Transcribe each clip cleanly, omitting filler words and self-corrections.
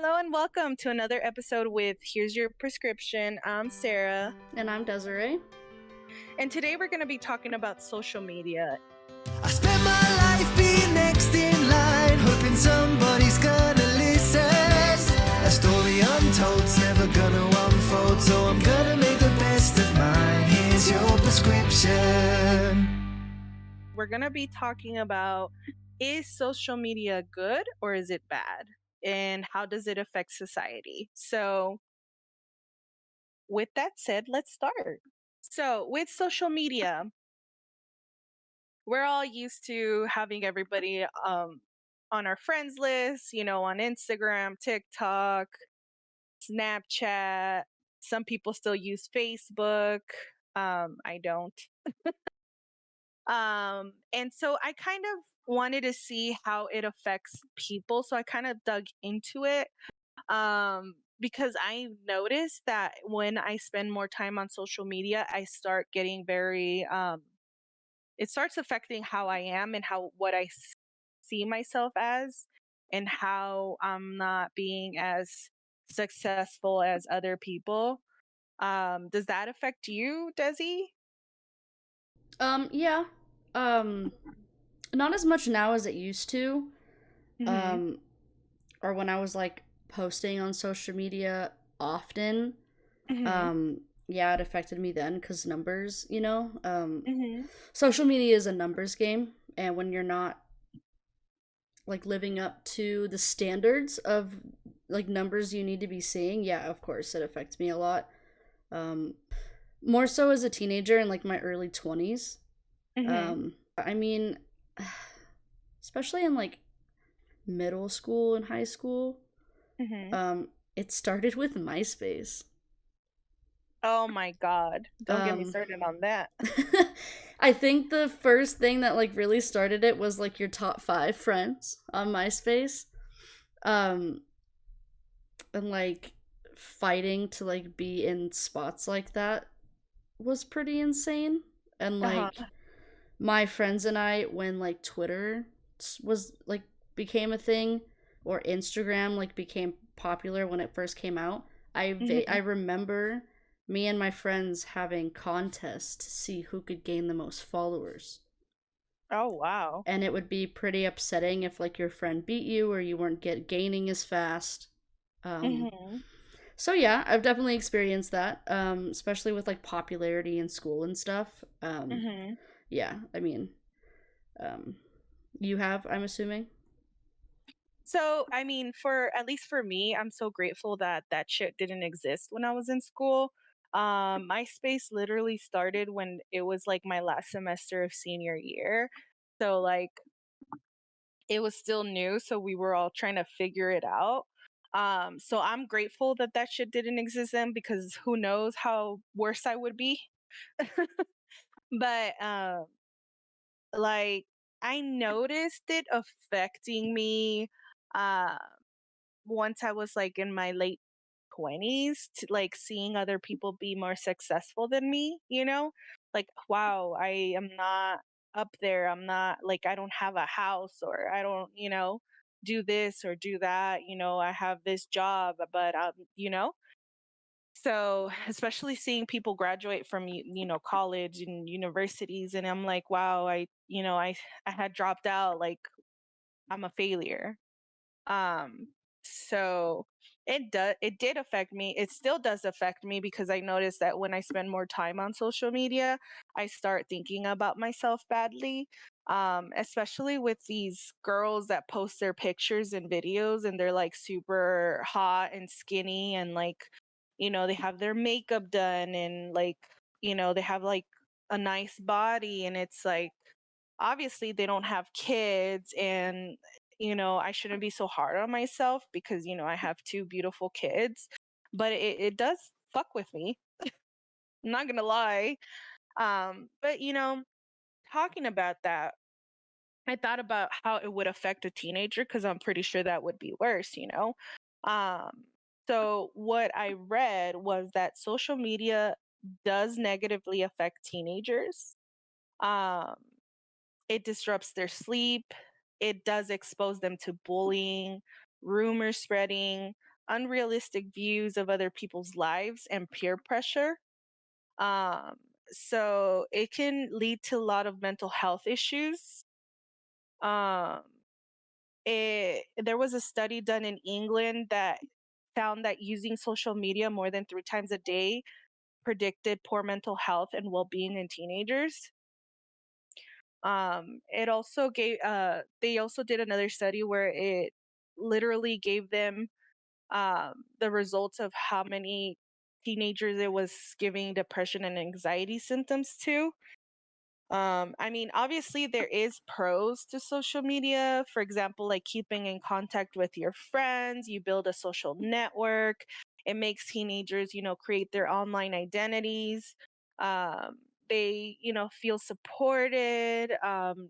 Hello and welcome to another episode with Here's Your Prescription. I'm Sarah, And I'm Desiree. and today we're going to be talking about social media. I spent my life being next in line, hoping somebody's gonna listen. A story untold's never gonna unfold, so I'm gonna make the best of mine. Here's your prescription. We're going to be talking about, is social media good or is it bad? And how does it affect society? So, with that said, let's start. So, with social media, we're all used to having everybody on our friends list, on Instagram, TikTok, Snapchat. Some people still use Facebook. I don't. And so I kind of wanted to see how it affects people. So I kind of dug into it because I noticed that when I spend more time on social media, I start getting very, it starts affecting how I am and how what see myself as, and how I'm not being as successful as other people. Does that affect you, Desi? Yeah. Um, Not as much now as it used to. Mhm. Um, or when I was like posting on social media often. Mhm. Yeah, it affected me then because numbers. Mhm. Social media is a numbers game, and when you're not like living up to the standards of like numbers you need to be seeing, yeah, of course it affects me a lot. Um, More so as a teenager in like my early 20s. Mhm. I mean, especially in like middle school and high school, Mhm. it started with MySpace. Oh my God! Don't get me Um, started on that. I think the first thing that like really started it was like your top 5 friends on MySpace. Um, and like fighting to like be in spots like that was pretty insane. And Uh huh. like my friends and I, when like Twitter was like became a thing, or Instagram like became popular when it first came out, I Mhm. remember me and my friends having contests to see who could gain the most followers. Oh wow. And it would be pretty upsetting if like your friend beat you or you weren't gaining as fast. Um, Mhm. so yeah, I've definitely experienced that, especially with like popularity in school and stuff. Mhm. Yeah, I mean, um, you have, I'm assuming. So, I mean, for at least for me, I'm so grateful that that shit didn't exist when I was in school. MySpace literally started when it was like my last semester of senior year. So, like, it was still new, so we were all trying to figure it out. So I'm grateful that that shit didn't exist then, because who knows how worse I would be. But like, I noticed it affecting me uh once I was like in my late 20s, to like seeing other people be more successful than me. Like, wow, I am not up there. I'm not like, I don't have a house, or I don't, do this or do that. I have this job, but so especially seeing people graduate from college and universities, and I'm like, wow, I had dropped out, like I'm a failure. um, so it did affect me. It still does affect me, because I notice that when I spend more time on social media, I start thinking about myself badly. Especially with these girls that post their pictures and videos, and they're like super hot and skinny, and like, they have their makeup done, and like, they have like a nice body, and it's like, obviously they don't have kids, and I shouldn't be so hard on myself, because I have two beautiful kids, but it does fuck with me. I'm not gonna lie. But talking about that, I thought about how it would affect a teenager, because I'm pretty sure that would be worse. um so what I read was that social media does negatively affect teenagers. um it disrupts their sleep. It does expose them to bullying, rumor spreading, unrealistic views of other people's lives and peer pressure. Um, so it can lead to a lot of mental health issues. Um, there was a study done in England that found that using social media more than 3 times a day predicted poor mental health and well-being in teenagers. It also gave they also did another study where it literally gave them the results of how many teenagers it was giving depression and anxiety symptoms to. I mean, obviously, there is pros to social media. For example, like keeping in contact with your friends, you build a social network. It makes teenagers, create their online identities. Um, they feel supported.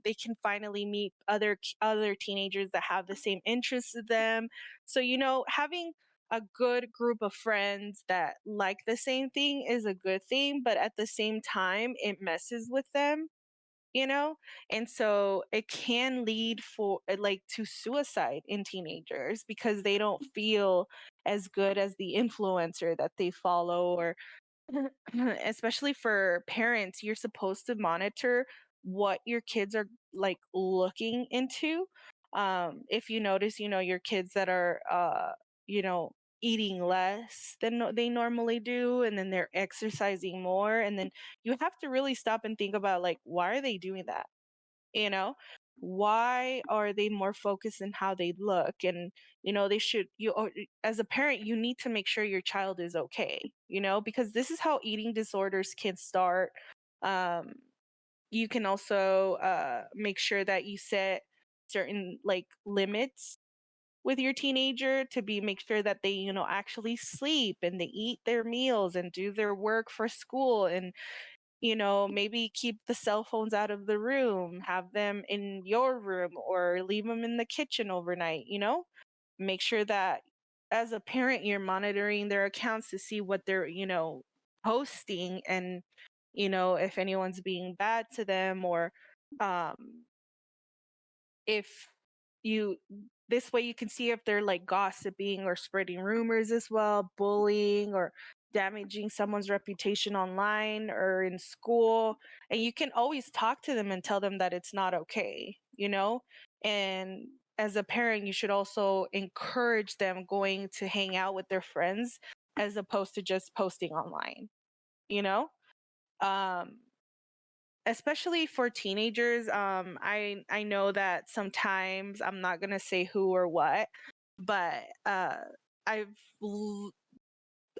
They can finally meet other teenagers that have the same interests as them. So, having a good group of friends that like the same thing is a good thing, but at the same time, it messes with them, you know and so it can lead to suicide in teenagers because they don't feel as good as the influencer that they follow, or especially for parents, you're supposed to monitor what your kids are like looking into. If you notice, your kids that are you know eating less than they normally do, and then they're exercising more, and then you have to really stop and think about, like, why are they doing that? you know why are they more focused in how they look? And they should you or as a parent, you need to make sure your child is okay, because this is how eating disorders can start. um you can also make sure that you set certain like limits with your teenager to be make sure that they actually sleep and they eat their meals and do their work for school, and maybe keep the cell phones out of the room, have them in your room or leave them in the kitchen overnight, make sure that as a parent, you're monitoring their accounts to see what they're, posting, and, if anyone's being bad to them, or um, if you this way you can see if they're like gossiping or spreading rumors as well, bullying or damaging someone's reputation online or in school. And you can always talk to them and tell them that it's not okay, and as a parent, you should also encourage them going to hang out with their friends as opposed to just posting online, you know um especially for teenagers. I know that sometimes, I'm not going to say who or what, but i've l-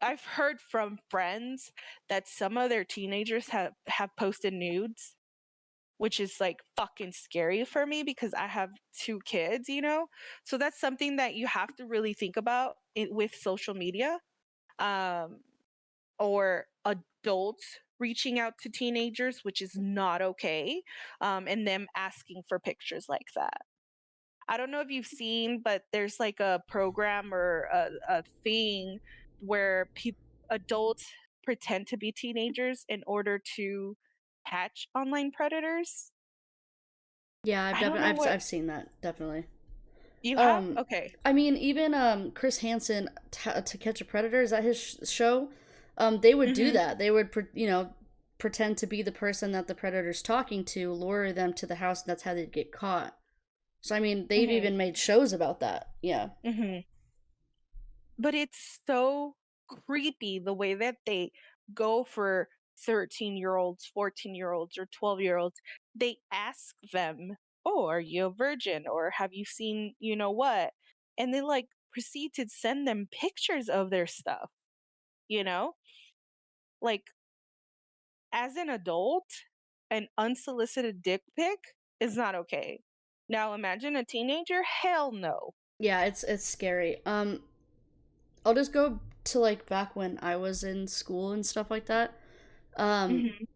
I've heard from friends that some of their teenagers have posted nudes, which is like fucking scary for me because I have 2 kids, so that's something that you have to really think about with social media. um or adults reaching out to teenagers, which is not okay, and them asking for pictures like that. I don't know if you've seen, but there's like a program or a thing where adults pretend to be teenagers in order to catch online predators. Yeah, I don't know what I've seen that definitely. you have. Um, Okay. I mean, even Chris Hansen, To Catch a Predator, is that his show? They would do Mhm. that. They would, pretend to be the person that the predator's talking to, lure them to the house, and that's how they'd get caught. So, I mean, they've Mhm. even made shows about that. Yeah. Mhm. But it's so creepy the way that they go for 13-year-olds, 14-year-olds, or 12-year-olds. They ask them, "Oh, are you a virgin? Or have you seen, what?" And they like proceed to send them pictures of their stuff, you know? Like, as an adult, an unsolicited dick pic is not okay. Now imagine a teenager? Hell no. Yeah, it's scary. I'll just go to like back when I was in school and stuff like that. Um, Mhm.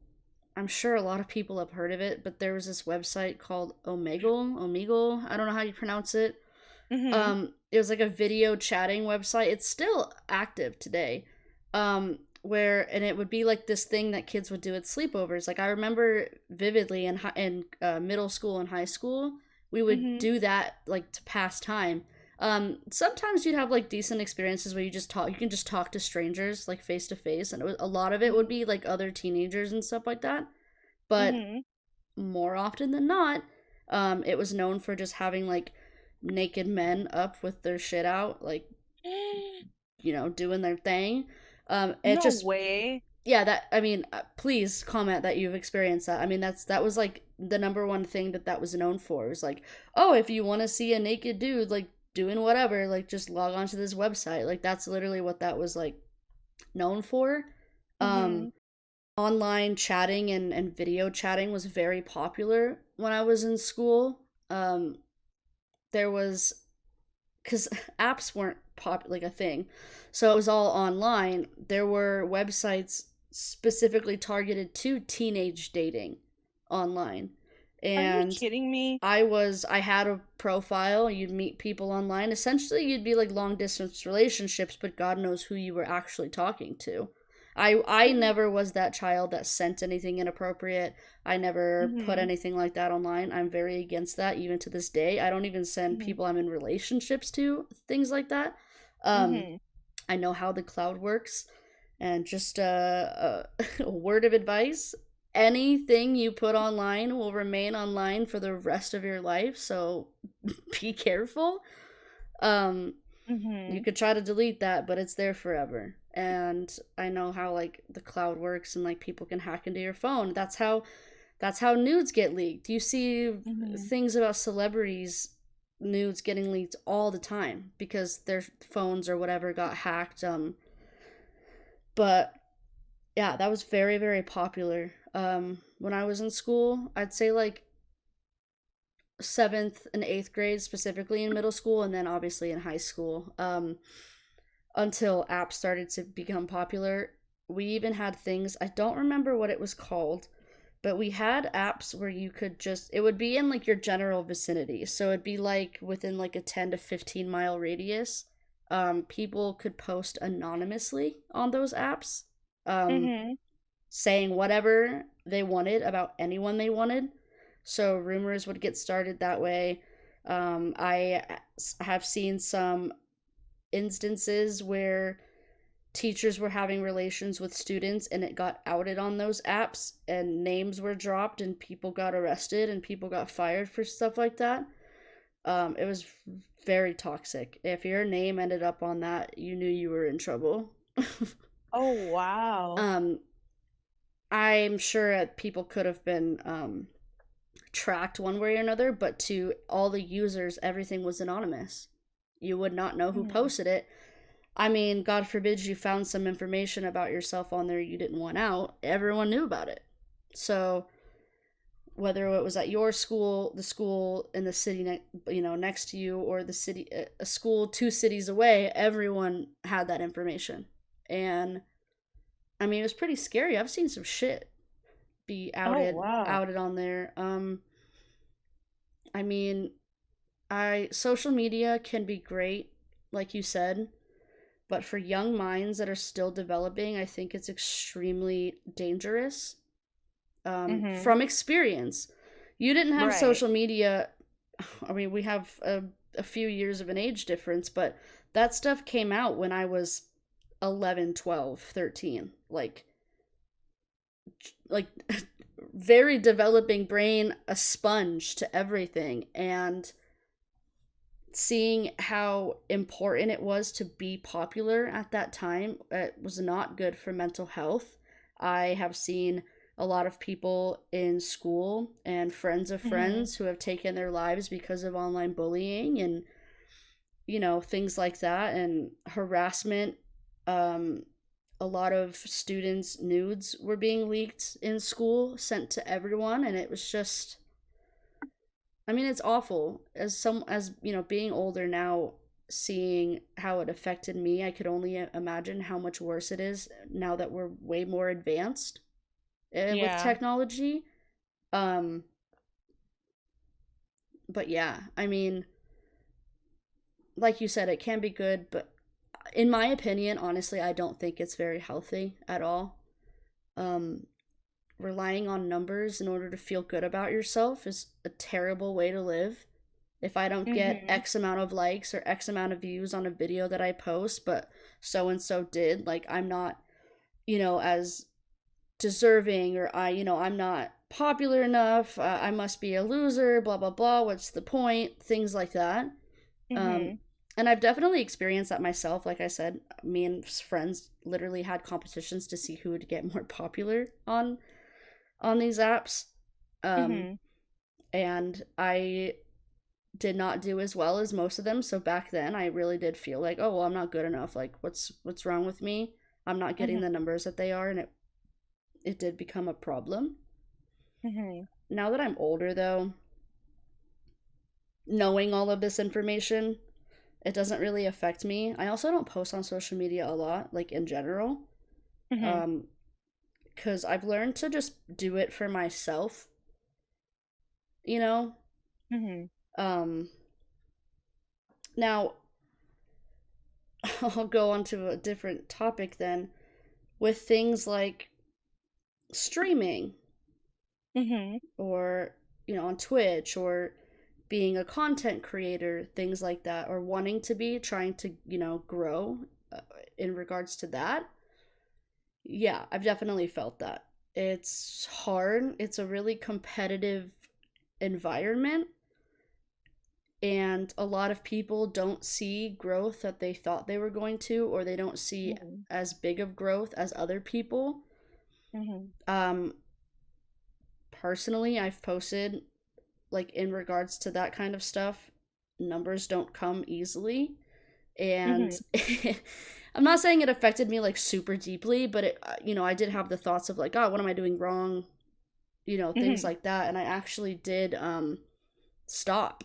I'm sure a lot of people have heard of it, but there was this website called Omegle. I don't know how you pronounce it. Mhm. It was like a video chatting website. It's still active today. Where and it would be like this thing that kids would do at sleepovers. Like I remember vividly in middle school and high school, we would Mhm. do that like to pass time. Sometimes you'd have like decent experiences where you can just talk to strangers like face to face, and a lot of it would be like other teenagers and stuff like that. But Mhm. more often than not, it was known for just having like naked men up with their shit out, like, doing their thing. It No just, way. yeah, that, I mean, please comment that you've experienced that. I mean, that was like the number one thing that was known for. It was like, oh, if you want to see a naked dude, like, doing whatever, like, just log on to this website. Like, that's literally what that was, like, known for. Um, Mhm. Online chatting and video chatting was very popular when I was in school. There was, because apps weren't like a thing, so it was all online. There were websites specifically targeted to teenage dating online, Are you and kidding me? I had a profile. You'd meet people online. Essentially, you'd be like long distance relationships, but God knows who you were actually talking to. I never was that child that sent anything inappropriate. I never put Mhm. anything like that online. I'm very against that even to this day. I don't even send Mhm. people I'm in relationships to things like that. Um Mhm. I know how the cloud works, and just a word of advice: anything you put online will remain online for the rest of your life, so be careful. Um, you Mhm. could try to delete that, but it's there forever. And I know how like the cloud works, and like people can hack into your phone. That's how nudes get leaked. You see Mhm. things about celebrities nudes getting leaked all the time because their phones or whatever got hacked. But yeah, that was very, very popular. When I was in school, I'd say like seventh and eighth grade, specifically in middle school, and then obviously in high school. Until apps started to become popular, we even had things, I don't remember what it was called, but we had apps where you could just, it would be in like your general vicinity. So it'd be like within like a 10 to 15-mile radius. People could post anonymously on those apps. Um, Mhm. saying whatever they wanted about anyone they wanted. So rumors would get started that way. I have seen some instances where teachers were having relations with students and it got outed on those apps, and names were dropped and people got arrested and people got fired for stuff like that. It was very toxic. If your name ended up on that, you knew you were in trouble. Oh, wow. um, I'm sure people could have been tracked one way or another, but to all the users, everything was anonymous. You would not know who Mhm. posted it. I mean, God forbid you found some information about yourself on there you didn't want out, everyone knew about it. So whether it was at your school, the school in the city next to you, or the city, a school 2 cities away, everyone had that information. And I mean, it was pretty scary. I've seen some shit be Oh, outed wow. outed on there. I mean, I social media can be great, like you said, but for young minds that are still developing, I think it's extremely dangerous. Mhm. From experience, you didn't have Right. social media. I mean, we have a few years of an age difference, but that stuff came out when I was 11, 12, 13. Like very developing brain, a sponge to everything. And seeing how important it was to be popular at that time, it was not good for mental health. I have seen a lot of people in school and friends of Mhm. friends who have taken their lives because of online bullying and things like that, and harassment. um a lot of students nudes were being leaked in school, sent to everyone, and it was just, I mean, it's awful. As being older now, seeing how it affected me, I could only imagine how much worse it is now that we're way more advanced with Yeah. technology. Um, but yeah, I mean, like you said, it can be good, but in my opinion, honestly, I don't think it's very healthy at all. Um, Relying on numbers in order to feel good about yourself is a terrible way to live. If I don't get Mhm. X amount of likes or X amount of views on a video that I post, but so and so did, like I'm not, as deserving, or I'm not popular enough, I must be a loser, blah blah blah, what's the point, things like that. um Mhm. and I've definitely experienced that myself. Like I said, me and friends literally had competitions to see who would get more popular on these apps. um Mhm. and I did not do as well as most of them, so back then I really did feel like, oh well, I'm not good enough, like what's wrong with me, I'm not getting Mhm. the numbers that they are. And it did become a problem. Mhm. Now that I'm older, though, knowing all of this information, it doesn't really affect me. I also don't post on social media a lot, like in general, Mhm. um, because I've learned to just do it for myself, you know? Mhm. Um, Now, I'll go on to a different topic then. With things like streaming, Mhm. or, on Twitch, or being a content creator, things like that, or wanting to be, trying to, grow uh, in regards to that. Yeah, I've definitely felt that. It's hard. It's a really competitive environment, and a lot of people don't see growth that they thought they were going to, or they don't see Mhm. as big of growth as other people. Mhm. Um, Personally, I've posted, like, in regards to that kind of stuff, numbers don't come easily. And Mhm. I'm not saying it affected me like super deeply, but I did have the thoughts of like, oh, what am I doing wrong? Things Mhm. like that. And I actually did stop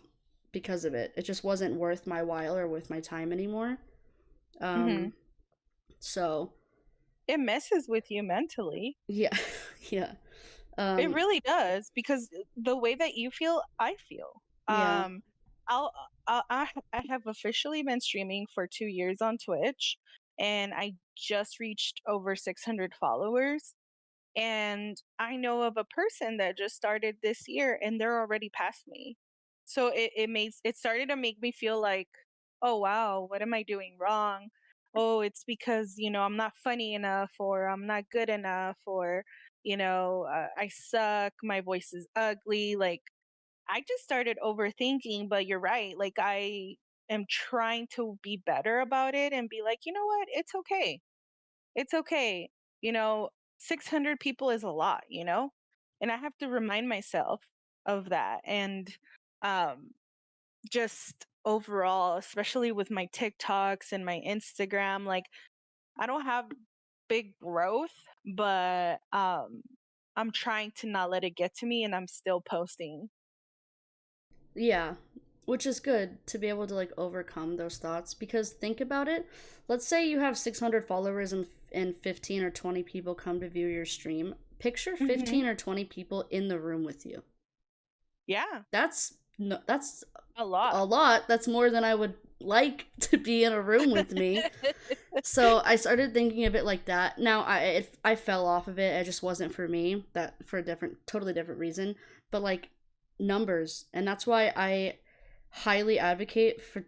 because of it. It just wasn't worth my while or worth my time anymore. Mhm. Um, so It messes with you mentally. yeah, yeah, It um, really does because the way that you feel, I feel. yeah, I'll, I have officially been streaming for 2 years on Twitch, and I just reached over 600 followers. And I know of a person that just started this year, and they're already past me. So it started to make me feel like, oh wow, what am I doing wrong? Oh, it's because I'm not funny enough, or I'm not good enough, or I suck, my voice is ugly. Like, I just started overthinking. But you're right, like, I am trying to be better about it and be like, you know what, it's okay, it's okay. You know, 600 people is a lot, and I have to remind myself of that. And um just overall, especially with my TikToks and my Instagram, like, I don't have big growth, but I'm trying to not let it get to me, and I'm still posting. yeah. Which is good to be able to like overcome those thoughts, because think about it. Let's say you have 600 followers, and 15 or 20 people come to view your stream. Picture Mhm. 15 or 20 people in the room with you. Yeah, That's no, that's a lot. a lot. That's more than I would like to be in a room with me. So I started thinking of it like that. Now I fell off of it. It just wasn't for me. That for a totally different reason. But like numbers, and that's why I highly advocate for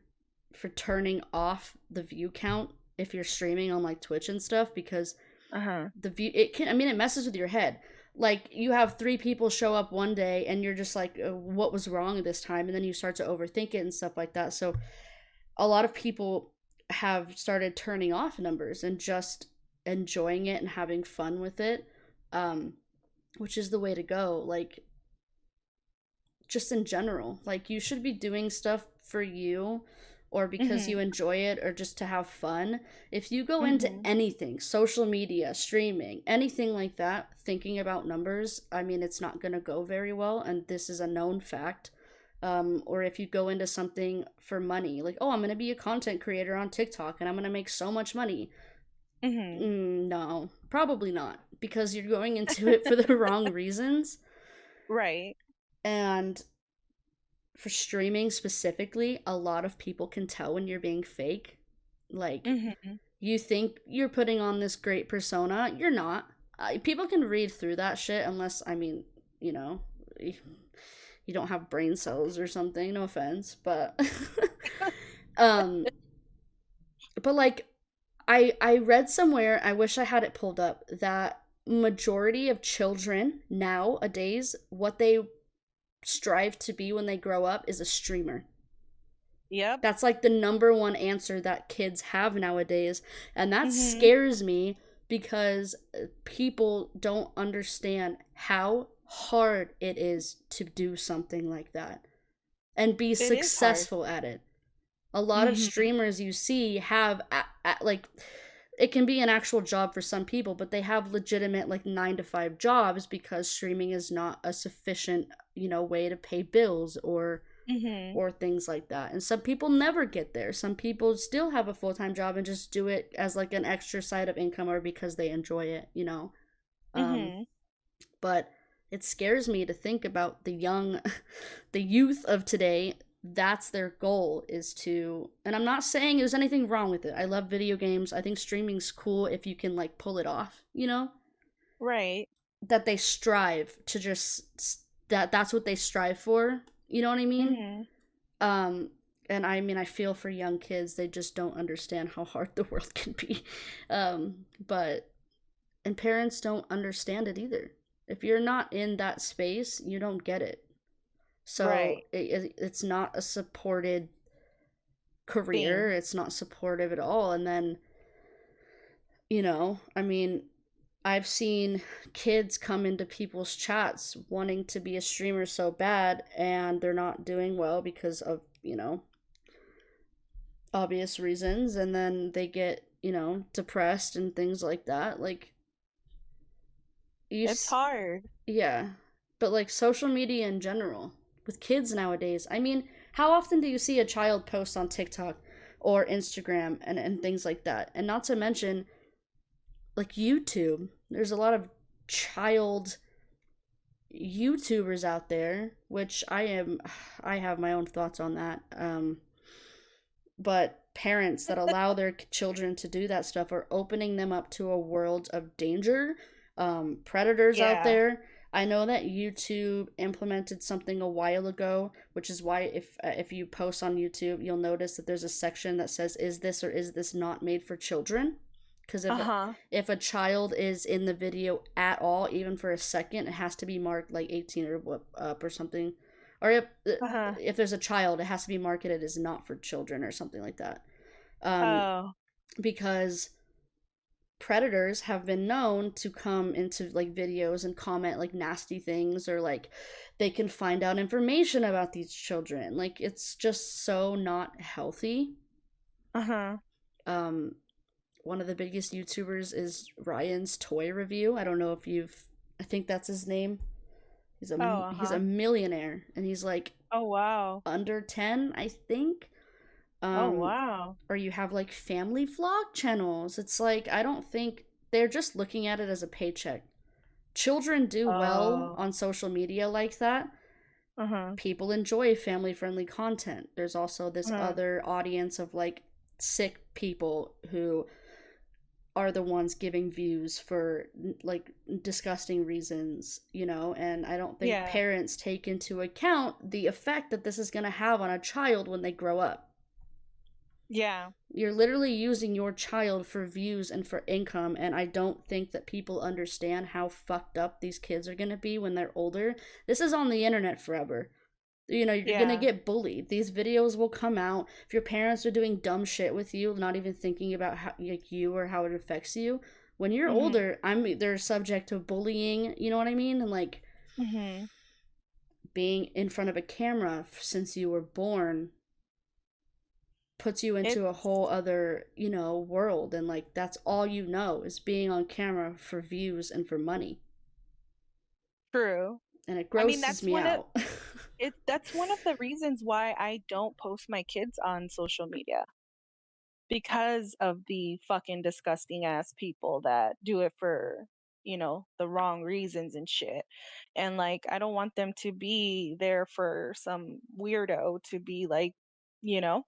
turning off the view count if you're streaming on like Twitch and stuff, because Uh-huh. the view, it can, I mean, it messes with your head. Like, you have three people show up one day and you're just like, what was wrong this time? And then you start to overthink it and stuff like that. So a lot of people have started turning off numbers and just enjoying it and having fun with it, um, which is the way to go. Like, just in general, like, you should be doing stuff for you, or because you Mhm. enjoy it, or just to have fun. If you go into Mhm. anything, social media, streaming, anything like that, thinking about numbers, I mean, it's not going to go very well, and this is a known fact. Or if you go into something for money, like, oh, I'm going to be a content creator on TikTok and I'm going to make so much money. Mhm. No, probably not, because you're going into it for the wrong reasons. Right. And for streaming specifically, a lot of people can tell when you're being fake. Like, Mhm. you think you're putting on this great persona, you're not. People can read through that shit, unless, I mean, you know, you don't have brain cells or something. No offense, but um, but like I read somewhere, I wish I had it pulled up, that majority of children nowadays, what they strive to be when they grow up is a streamer. Yep. That's like the number one answer that kids have nowadays. And that Mhm. scares me because people don't understand how hard it is to do something like that and be It is hard. successful at it. A lot of Mhm. streamers you see have like it can be an actual job for some people, but they have legitimate like 9 to 5 jobs because streaming is not a sufficient, way to pay bills Mhm. or things like that. And some people never get there. Some people still have a full-time job and just do it as like an extra side of income or because they enjoy it. Um Mhm. but it scares me to think about the young the youth of today. That's their goal, is to, and I'm not saying there's anything wrong with it. I love video games. I think streaming's cool if you can like pull it off. Right. That they strive to just that's what they strive for. You know what I mean? Mhm. Um, and I mean, I feel for young kids. They just don't understand how hard the world can be. But and parents don't understand it either. If you're not in that space, you don't get it. So Right. it's not a supported career. Thing. It's not supportive at all. And then, I mean, I've seen kids come into people's chats wanting to be a streamer so bad, and they're not doing well because of, obvious reasons. And then they get, depressed and things like that. Like, you, It's hard. yeah. But like social media in general, with kids nowadays, I mean, how often do you see a child post on TikTok or Instagram and things like that? And not to mention, like YouTube, there's a lot of child YouTubers out there, which I have my own thoughts on that. But parents that allow their children to do that stuff are opening them up to a world of danger. Predators out Yeah. there. I know that YouTube implemented something a while ago, which is why if you post on YouTube, you'll notice that there's a section that says, "Is this or is this not made for children?" Because Uh-huh. if a child is in the video at all, even for a second, it has to be marked like 18 or up or something. Or Uh-huh. if there's a child, it has to be marketed as not for children or something like that. Um, Oh. because predators have been known to come into like videos and comment like nasty things, or like they can find out information about these children. Like, it's just so not healthy. Uh-huh. Um, one of the biggest YouTubers is Ryan's Toy Review. I don't know if you've. I think that's his name. Oh, He's a uh-huh. millionaire, and he's like Oh, wow. under 10, I think. Oh, Um, wow. or you have like family vlog channels. It's like, I don't think they're just looking at it as a paycheck. Children do well Oh. on social media like that. Uh-huh. People enjoy family friendly content. There's also this Uh-huh. other audience of like sick people who are the ones giving views for like disgusting reasons. And I don't think Yeah. parents take into account the effect that this is going to have on a child when they grow up. Yeah. You're literally using your child for views and for income, and I don't think that people understand how fucked up these kids are going to be when they're older. This is on the internet forever. You're going to Yeah. get bullied. These videos will come out. If your parents are doing dumb shit with you, not even thinking about how, like, you or how it affects you, when you're Mhm. older, they're subject to bullying, you know what I mean? And like Mhm. being in front of a camera since you were born puts you into a It's whole other, world, and like that's all is being on camera for views and for money. true. And it I mean, grosses me out. that's one of the reasons why I don't post my kids on social media, because of the fucking disgusting ass people that do it for, the wrong reasons and shit. And like, I don't want them to be there for some weirdo to be like, you know,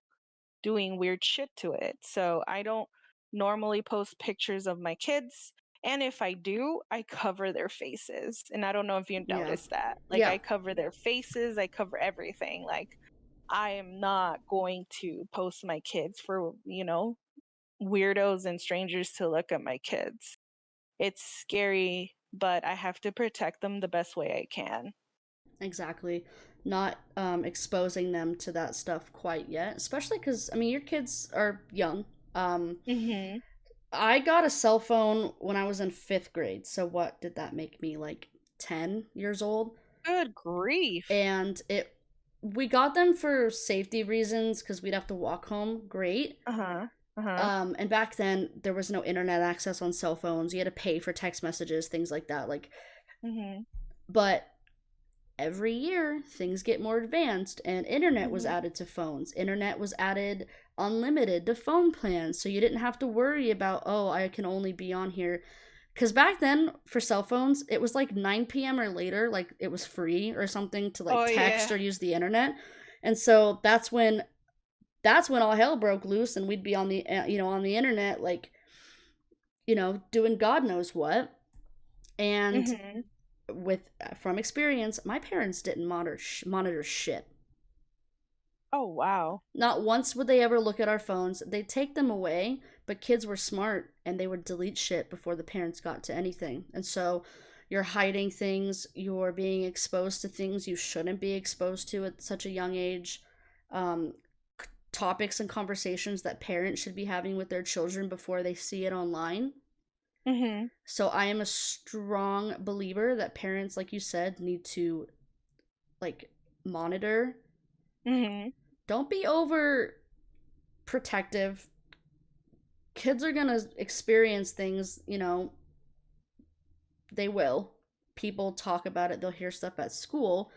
doing weird shit to it. So I don't normally post pictures of my kids. And if I do, I cover their faces. And I don't know if you Yeah. noticed that. Like Yeah. I cover their faces, I cover everything. Like I am not going to post my kids for, weirdos and strangers to look at my kids. It's scary, but I have to protect them the best way I can. Exactly. Not exposing them to that stuff quite yet, especially because, I mean, your kids are young. Um, Mhm. I got a cell phone when I was in fifth grade. So, what did that make me, like 10 years old? Good grief. And we got them for safety reasons because we'd have to walk home. Great. Uh-huh. Uh-huh. And back then, there was no internet access on cell phones. You had to pay for text messages, things like that. Like, Mhm. but every year things get more advanced and internet was Mhm. added to phones. Internet was added unlimited to phone plans, so you didn't have to worry about, oh, I can only be on here, because back then for cell phones it was like 9 p.m. or later, like it was free or something to like Oh text yeah. or use the internet. And so that's when all hell broke loose, and we'd be on the on the internet, like doing god knows what. And Mhm. with from experience, my parents didn't monitor shit. Oh wow. Not once would they ever look at our phones. They'd take them away, but kids were smart and they would delete shit before the parents got to anything. And so you're hiding things, you're being exposed to things you shouldn't be exposed to at such a young age. Um, Topics and conversations that parents should be having with their children before they see it online. Mhm. So I am a strong believer that parents, like you said, need to like monitor. Mhm. Don't be over protective. Kids are going to experience things, they will. People talk about it, they'll hear stuff at school,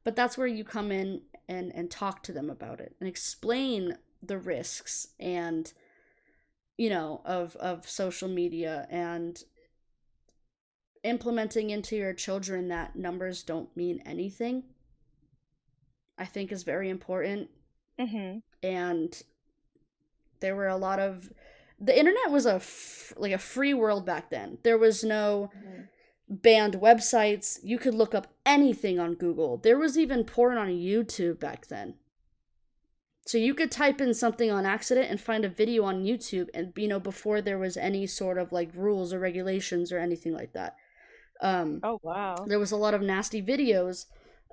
but that's where you come in and talk to them about it and explain the risks and of social media, and implementing into your children that numbers don't mean anything, I think is very important. Mhm. And there were a lot of the internet was like a free world back then. There was no Mhm. banned websites. You could look up anything on Google. There was even porn on YouTube back then. So you could type in something on accident and find a video on YouTube, and before there was any sort of like rules or regulations or anything like that. Um Oh wow. there was a lot of nasty videos.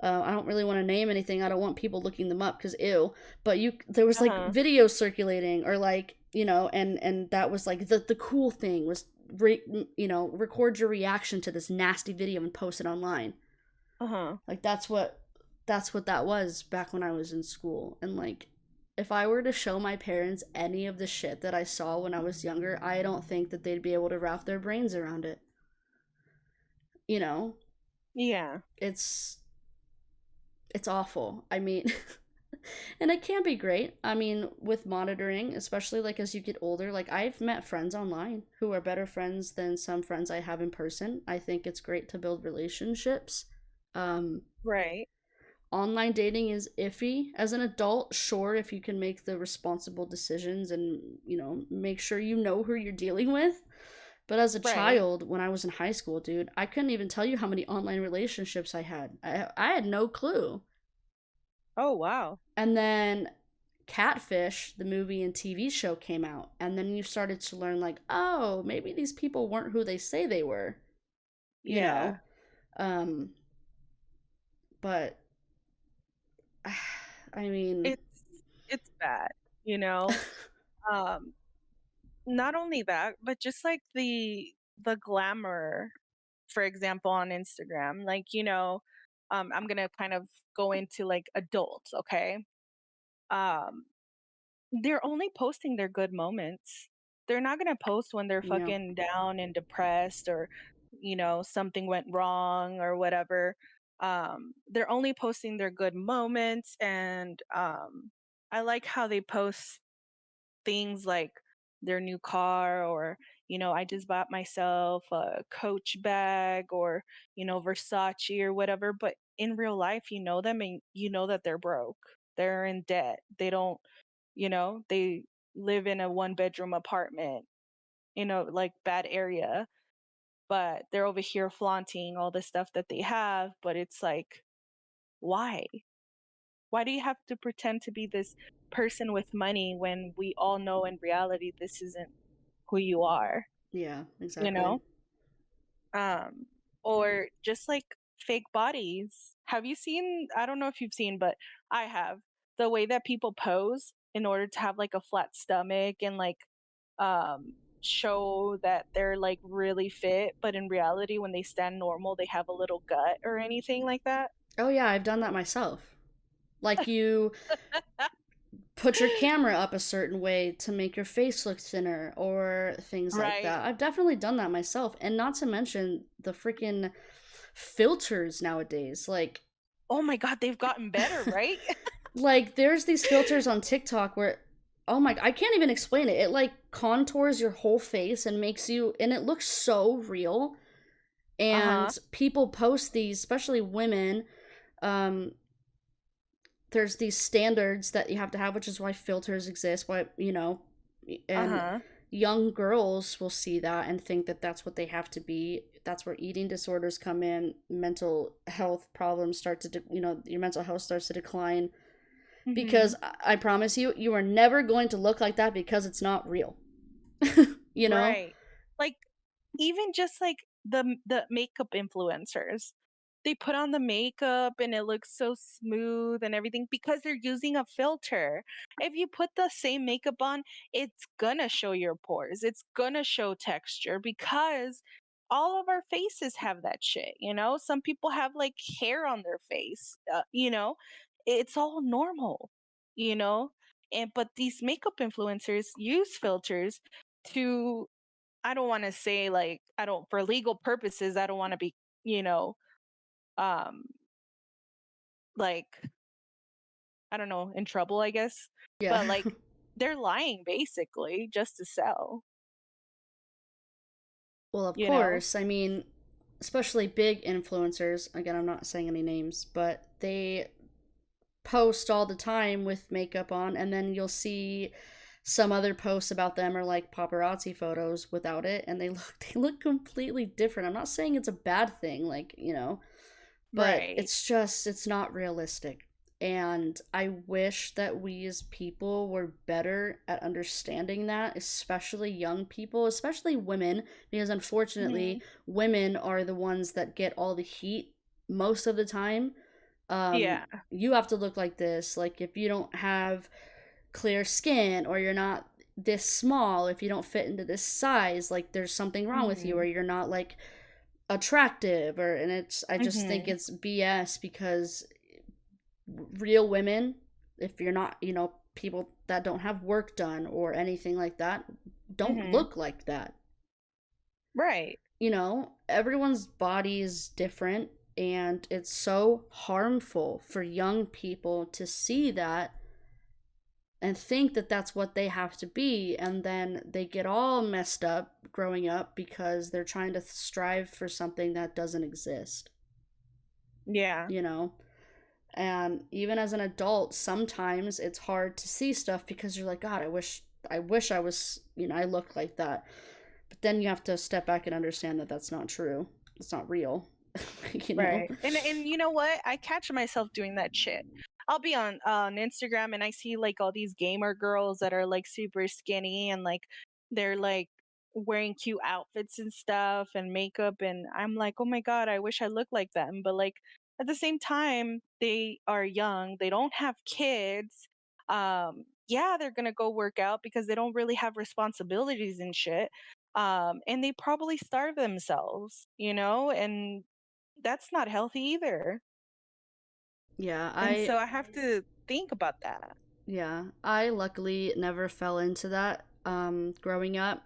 I don't really want to name anything. I don't want people looking them up because ew. But there was like Uh-huh. videos circulating, or like and that was like the cool thing was record your reaction to this nasty video and post it online. Uh-huh. Like that's what that was back when I was in school. And like, if I were to show my parents any of the shit that I saw when I was younger, I don't think that they'd be able to wrap their brains around it. You know, Yeah. it's it's awful. I mean, and it can be great. I mean, with monitoring, especially like as you get older, like I've met friends online who are better friends than some friends I have in person. I think it's great to build relationships. Um, Right. Online dating is iffy. As an adult, sure, if you can make the responsible decisions and, make sure you know who you're dealing with. But as a Right. child, when I was in high school, dude, I couldn't even tell you how many online relationships I had. I had no clue. Oh wow. And then Catfish, the movie and TV show, came out. And then you started to learn, like, oh, maybe these people weren't who they say they were, you Yeah. know? Um, but, I mean, It's bad, you know? Um Not only that, but just like the glamour, for example, on Instagram, like, I'm gonna kind of go into like adults, okay? Um, they're only posting their good moments. They're not gonna post when they're yeah. fucking down and depressed or, something went wrong or whatever. They're only posting their good moments, and I like how they post things like their new car, or I just bought myself a Coach bag, or Versace or whatever. But in real life, you know them, and you know that they're broke, they're in debt, they don't, they live in a one bedroom apartment, like bad area. but they're over here flaunting all the stuff that they have, but it's like, why? Why do you have to pretend to be this person with money when we all know in reality this isn't who you are, Yeah, you exactly. know? Um, or just like fake bodies. Have you seen, I don't know if you've seen, but I have, the way that people pose in order to have like a flat stomach and like show that they're like really fit, but in reality when they stand normal they have a little gut or anything like that? Oh yeah, I've done that myself. Like you put your camera up a certain way to make your face look thinner or things like Right. that. I've definitely done that myself. And not to mention the freaking filters nowadays. Oh my god, they've gotten better, right? Like there's these filters on TikTok where oh my I can't even explain it. It like contours your whole face and makes you and it looks so real. Uh-huh. And people post these, especially women. Um, there's these standards that you have to have, which is why filters exist. Why and Uh-huh. young girls will see that and think that that's what they have to be. That's where eating disorders come in. Mental health problems start to, your mental health starts to decline because Mhm. I promise you, you are never going to look like that because it's not real. you know? Right. Like, even just like the makeup influencers. They put on the makeup and it looks so smooth and everything because they're using a filter. If you put the same makeup on, it's gonna show your pores. It's gonna show texture because all of our faces have that shit, you know? Some people have like hair on their face, you know? It's all normal, you know? And but these makeup influencers use filters to, I don't wanna say, like, I don't, for legal purposes, I don't wanna be, you know, um, like, I don't know, in trouble, I guess, Yeah. but, like, they're lying basically just to sell, Well, of you know? course. I mean, especially big influencers. Again, I'm not saying any names, but they post all the time with makeup on, and then you'll see some other posts about them or like paparazzi photos without it, and they look completely different. I'm not saying it's a bad thing, but Right. it's not realistic. And I wish that we as people were better at understanding that, especially young people, especially women, because unfortunately, Mhm. women are the ones that get all the heat most of the time. Yeah. You have to look like this. Like, if you don't have clear skin or you're not this small, if you don't fit into this size, like, there's something wrong with you, or Mhm. you're not like attractive, or and it's I just think Mhm. it's BS because real women, if you're not, people that don't have work done or anything like that, don't Mhm. look like that. Right. Everyone's body is different, and it's so harmful for young people to see that and think that that's what they have to be, and then they get all messed up growing up because they're trying to strive for something that doesn't exist, Yeah. you know? And even as an adult, sometimes it's hard to see stuff because you're like, God, I wish I was, I looked like that. But then you have to step back and understand that that's not true. It's not real, you know? Right. And you know what? I catch myself doing that shit. I'll be on Instagram and I see like all these gamer girls that are like super skinny and like they're like wearing cute outfits and stuff and makeup, and I'm like, "Oh my god, I wish I looked like them." But like at the same time, they are young, they don't have kids. Yeah, they're going to go work out because they don't really have responsibilities and shit. And they probably starve themselves, you know? And that's not healthy either. Yeah, And so I have to think about that. I luckily never fell into that growing up.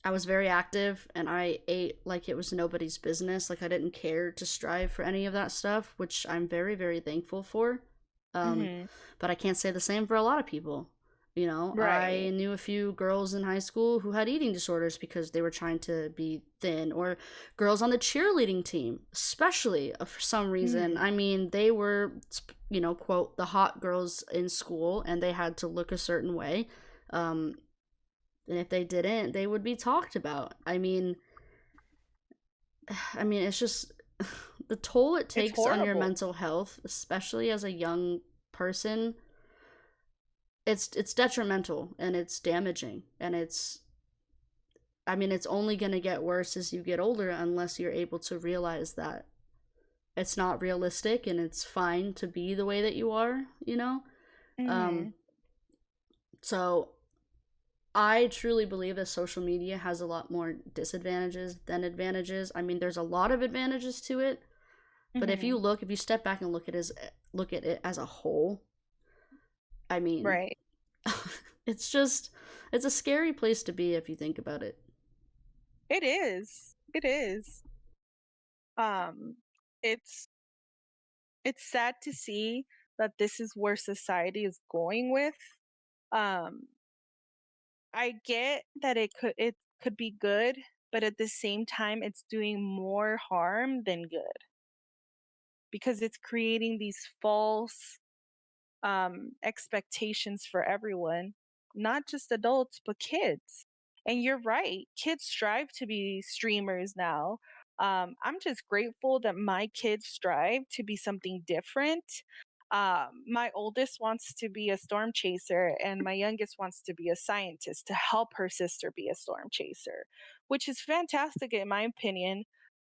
I was very active and I ate like it was nobody's business. Like, I didn't care to strive for any of that stuff, which I'm very, very thankful for. Um, Mhm. but I can't say the same for a lot of people. I Right. knew a few girls in high school who had eating disorders because they were trying to be thin, or girls on the cheerleading team, especially for some reason. Mhm. I mean, they were, quote, the hot girls in school and they had to look a certain way. Um, And if they didn't, they would be talked about. I mean, it's just the toll it It's takes on your horrible. mental health, especially as a young person. It's detrimental and it's damaging, and it's only going to get worse as you get older unless you're able to realize that it's not realistic and it's fine to be the way that you are, you know? Um Mhm. so I truly believe that social media has a lot more disadvantages than advantages. I mean, there's a lot of advantages to it, but Mhm. if you step back and look at it as a whole, I mean, Right. it's just it's a scary place to be if you think about it. It is. It is. Um, it's it's sad to see that this is where society is going with. Um, I get that it could be good, but at the same time, it's doing more harm than good because it's creating these false expectations for everyone, not just adults, but kids. And you're right, kids strive to be streamers now. I'm just grateful that my kids strive to be something different. My oldest wants to be a storm chaser, and my youngest wants to be a scientist to help her sister be a storm chaser, which is fantastic in my opinion.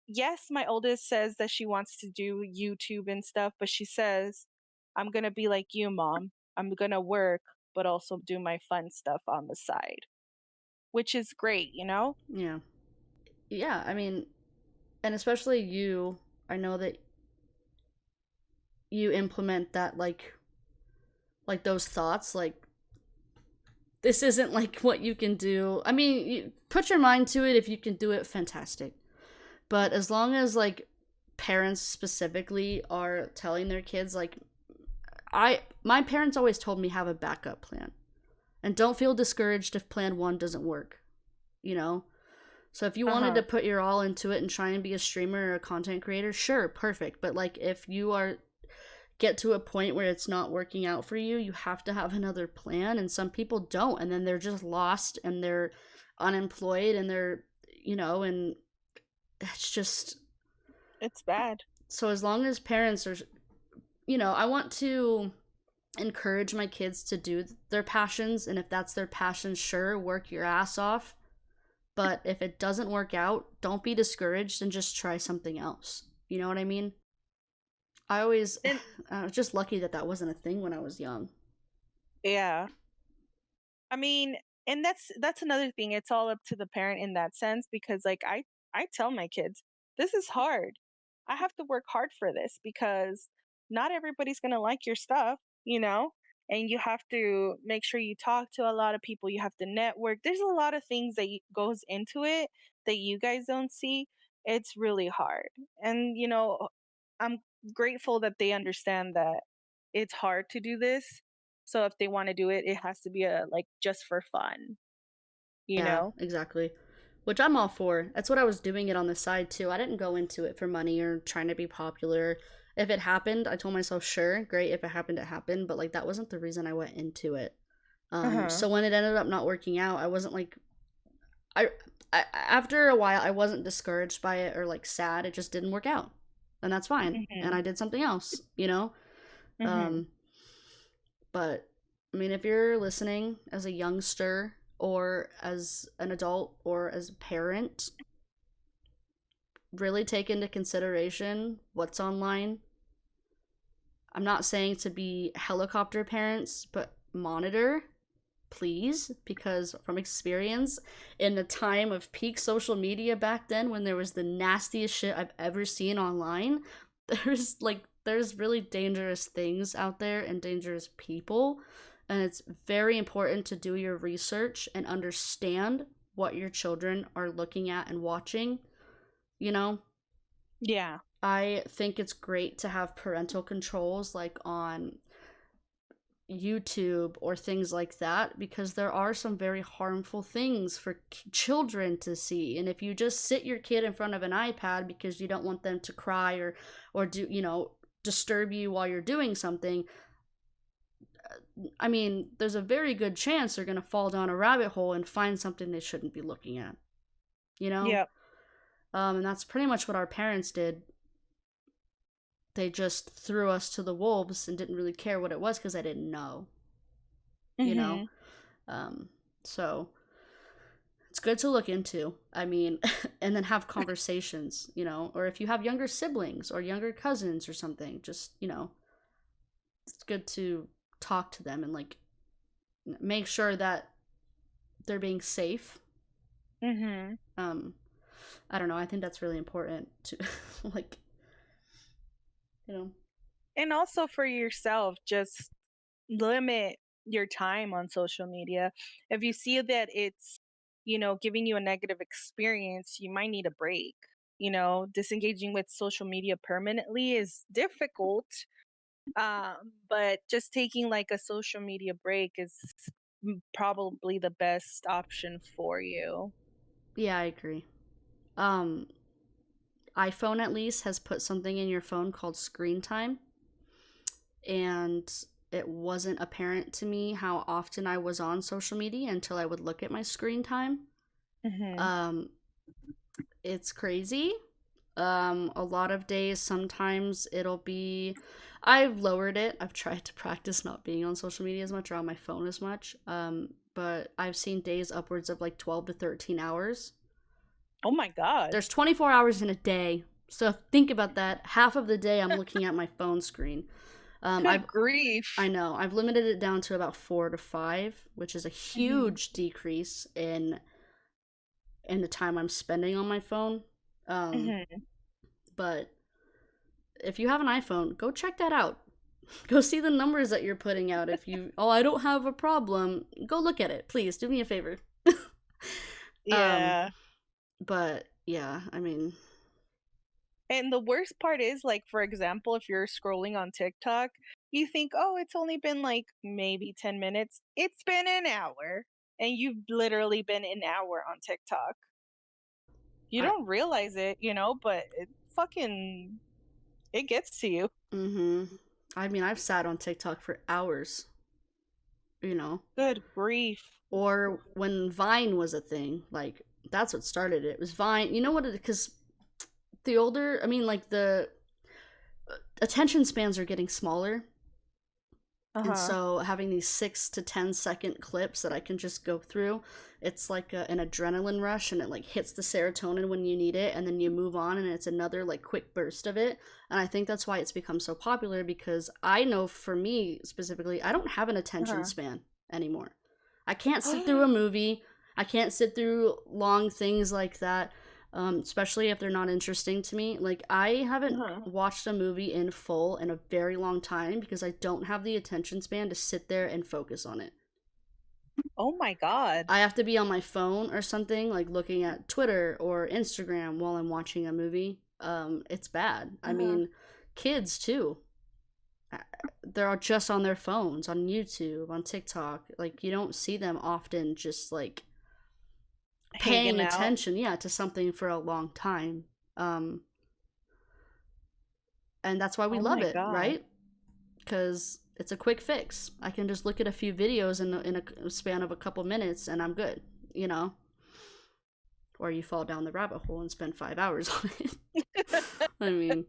Yes, my oldest says that she wants to do YouTube and stuff, but she says, I'm going to be like you, mom. I'm going to work, but also do my fun stuff on the side, which is great, you know? Yeah. Yeah, I mean, and especially you, I know that you implement that, like those thoughts, like this isn't like what you can do. I mean, you put your mind to it. If you can do it, fantastic. But as long as like parents specifically are telling their kids, like, my parents always told me, have a backup plan and don't feel discouraged if plan 1 doesn't work, you know? So if you wanted Uh-huh. to put your all into it and try and be a streamer or a content creator, sure, perfect. But like if you are get to a point where it's not working out for you, you have to have another plan. And some people don't, and then they're just lost and they're unemployed and they're, and it's just It's bad. so as long as parents are, I want to encourage my kids to do their passions. And if that's their passion, sure, work your ass off. But if it doesn't work out, don't be discouraged and just try something else. You know what I mean? I always, And I was just lucky that that wasn't a thing when I was young. yeah. I mean, and that's another thing. It's all up to the parent in that sense because like I tell my kids, this is hard. I have to work hard for this because not everybody's going to like your stuff, you know? And you have to make sure you talk to a lot of people. You have to network. There's a lot of things that goes into it that you guys don't see. It's really hard. And I'm grateful that they understand that it's hard to do this, so if they wanna do it, it has to be a like, just for fun, you Yeah, know? exactly. Which I'm all for. That's what I was doing it on the side too. I didn't go into it for money or trying to be popular. If it happened, I told myself, sure, great. If it happened, it happened. But like that wasn't the reason I went into it. Uh-huh. So when it ended up not working out, I wasn't like I, after a while I wasn't discouraged by it or like sad. It just didn't work out, and that's fine. And Mhm. I did something else, Mhm. Um, but I mean, if you're listening as a youngster or as an adult or as a parent, really take into consideration what's online. I'm not saying to be helicopter parents, but monitor, please, because from experience, in the time of peak social media back then when there was the nastiest shit I've ever seen online, there's really dangerous things out there and dangerous people, and it's very important to do your research and understand what your children are looking at and watching, you know? Yeah. I think it's great to have parental controls like on YouTube or things like that, because there are some very harmful things for children to see. And if you just sit your kid in front of an iPad because you don't want them to cry or do, disturb you while you're doing something, I mean, there's a very good chance they're going to fall down a rabbit hole and find something they shouldn't be looking at, you know? Yep. And that's pretty much what our parents did. They just threw us to the wolves and didn't really care what it was because I didn't know, you know? Mhm. Um, so it's good to look into. I mean, and then have conversations, or if you have younger siblings or younger cousins or something, just, it's good to talk to them and like make sure that they're being safe. Mhm. Um, I don't know. I think that's really important to like, you know. And also for yourself, just limit your time on social media. If you see that it's, giving you a negative experience, you might need a break. Disengaging with social media permanently is difficult, but just taking like a social media break is probably the best option for you. Yeah, I agree. Um, iPhone at least has put something in your phone called screen time, and it wasn't apparent to me how often I was on social media until I would look at my screen time. Hmm. Um, it's crazy. A lot of days, sometimes it'll be. I've lowered it. I've tried to practice not being on social media as much or on my phone as much. But I've seen days upwards of like 12 to 13 hours. Oh my God. There's 24 hours in a day. So think about that. Half of the day I'm looking at my phone screen. Good grief. I know I've limited it down to about 4 to 5, which is a Hmm. huge decrease in the time I'm spending on my phone. Um, Hmm. but if you have an iPhone, go check that out. Go see the numbers that you're putting out. If you, oh, I don't have a problem, go look at it. Please do me a favor. um, Yeah. but yeah, I mean, And the worst part is, like, for example, if you're scrolling on TikTok, you think, oh, it's only been like maybe 10 minutes. It's been an hour. And you've literally been an hour on TikTok. You I, don't realize it, but it gets to you. mm-hmm. I mean, I've sat on TikTok for hours, you know, Good grief. or when Vine was a thing, like that's what started it. It was Vine. You know what? Because the older, I mean, like the attention spans are getting smaller. And Uh-huh. so having these 6 to 10 second clips that I can just go through, it's like an adrenaline rush and it like hits the serotonin when you need it and then you move on and it's another like quick burst of it. And I think that's why it's become so popular because I know for me specifically, I don't have an attention Uh-huh. span anymore. I can't sit through a movie. I can't sit through long things like that, especially if they're not interesting to me. Like, I haven't Uh-huh. watched a movie in full in a very long time because I don't have the attention span to sit there and focus on it. Oh my God. I have to be on my phone or something, like looking at Twitter or Instagram while I'm watching a movie. It's bad. I Uh-huh. mean, kids too. Uh, They're just on their phones, on YouTube, on TikTok. Like, you don't see them often just like Hanging paying out. attention, yeah, to something for a long time. Um, and that's why we Oh love my it, God. right? Because it's a quick fix. I can just look at a few videos in a span of a couple minutes and I'm good, you know? Or you fall down the rabbit hole and spend 5 hours on it. I mean,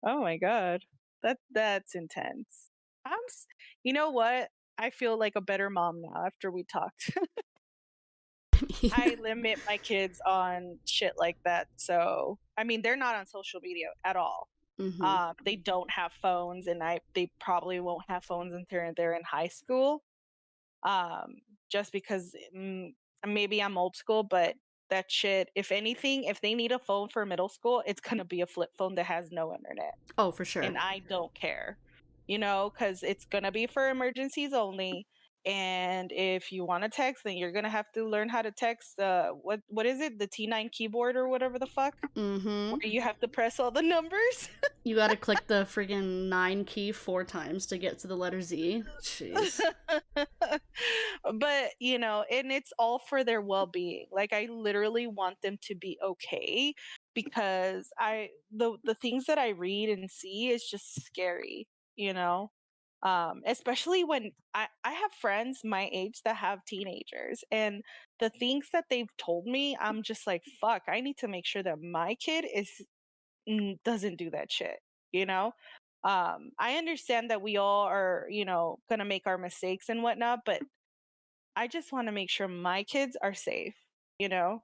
Oh my God. That's intense. You know what? I feel like a better mom now after we talked. I limit my kids on shit like that. So, I mean, they're not on social media at all. mm-hmm. They don't have phones, and they probably won't have phones until they're in high school. Um, just because maybe I'm old school, but that shit. If anything, if they need a phone for middle school, it's gonna be a flip phone that has no internet, Oh, for sure. and I don't care, because it's gonna be for emergencies only. And if you want to text, then you're gonna have to learn how to text. What is it? The T9 keyboard or whatever the fuck, Mm-hmm. where you have to press all the numbers. You gotta click the friggin' 9 key 4 times to get to the letter Z. Jeez. But and it's all for their well-being. Like, I literally want them to be okay, because the things that I read and see is just scary, you know Especially when I have friends my age that have teenagers, and the things that they've told me, I'm just like, fuck, I need to make sure that my kid doesn't do that shit, you know? I understand that we all are, gonna make our mistakes and whatnot, but I just want to make sure my kids are safe, you know?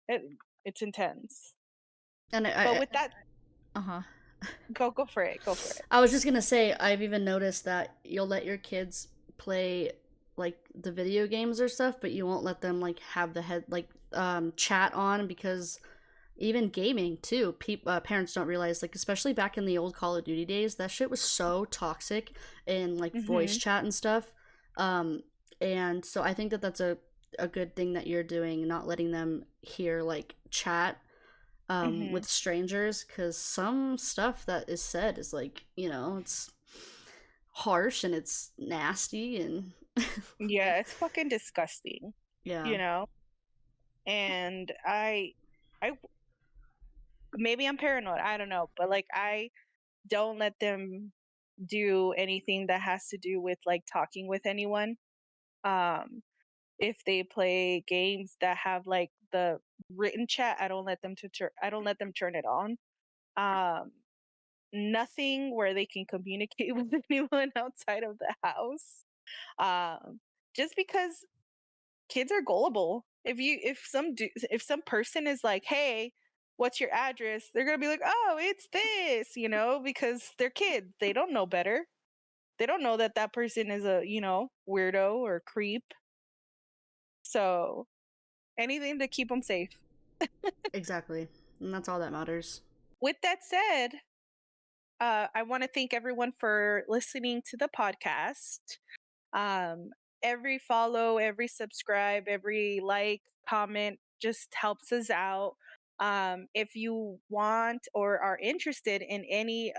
It, it's intense. And But with that, uh-huh. go for it. Go for it. I was just gonna say, I've even noticed that you'll let your kids play like the video games or stuff, but you won't let them like have the head like chat on, because even gaming too, parents don't realize, like, especially back in the old Call of Duty days, that shit was so toxic in like voice Mhm. chat and stuff. Um, and so I think that that's a good thing that you're doing, not letting them hear like chat Mhm. with strangers, because some stuff that is said is like, it's harsh and it's nasty and Yeah, it's fucking disgusting, yeah. you know? And I maybe I'm paranoid, I don't know, but like I don't let them do anything that has to do with like talking with anyone. Um if they play games that have like the written chat, I don't let them turn it on. Um Nothing where they can communicate with anyone outside of the house. Just because kids are gullible. If some person is like, "Hey, what's your address?" They're going to be like, "Oh, it's this," because they're kids. They don't know better. They don't know that that person is a, weirdo or creep. So, anything to keep them safe. Exactly. And that's all that matters. With that said, I want to thank everyone for listening to the podcast. Um, every follow, every subscribe, every like, comment just helps us out. If you want or are interested in any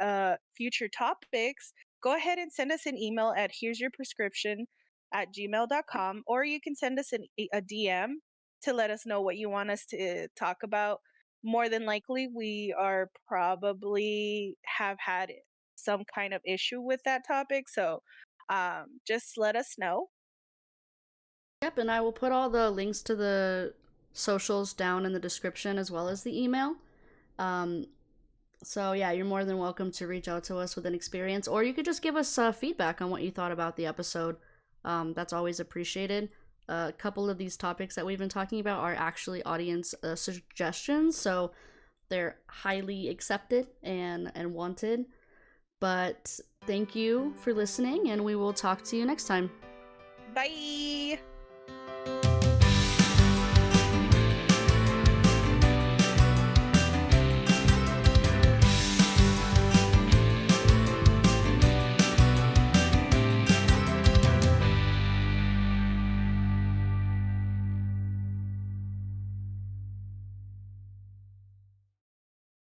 future topics, go ahead and send us an email at here's your prescription at gmail.com, or you can send us a DM to let us know what you want us to talk about. More than likely, we are probably have had some kind of issue with that topic. So just let us know. Yep, and I will put all the links to the socials down in the description as well as the email. Um, so yeah, you're more than welcome to reach out to us with an experience, or you could just give us feedback on what you thought about the episode. That's always appreciated. A couple of these topics that we've been talking about are actually audience suggestions, so they're highly accepted and wanted. But thank you for listening, and we will talk to you next time. Bye.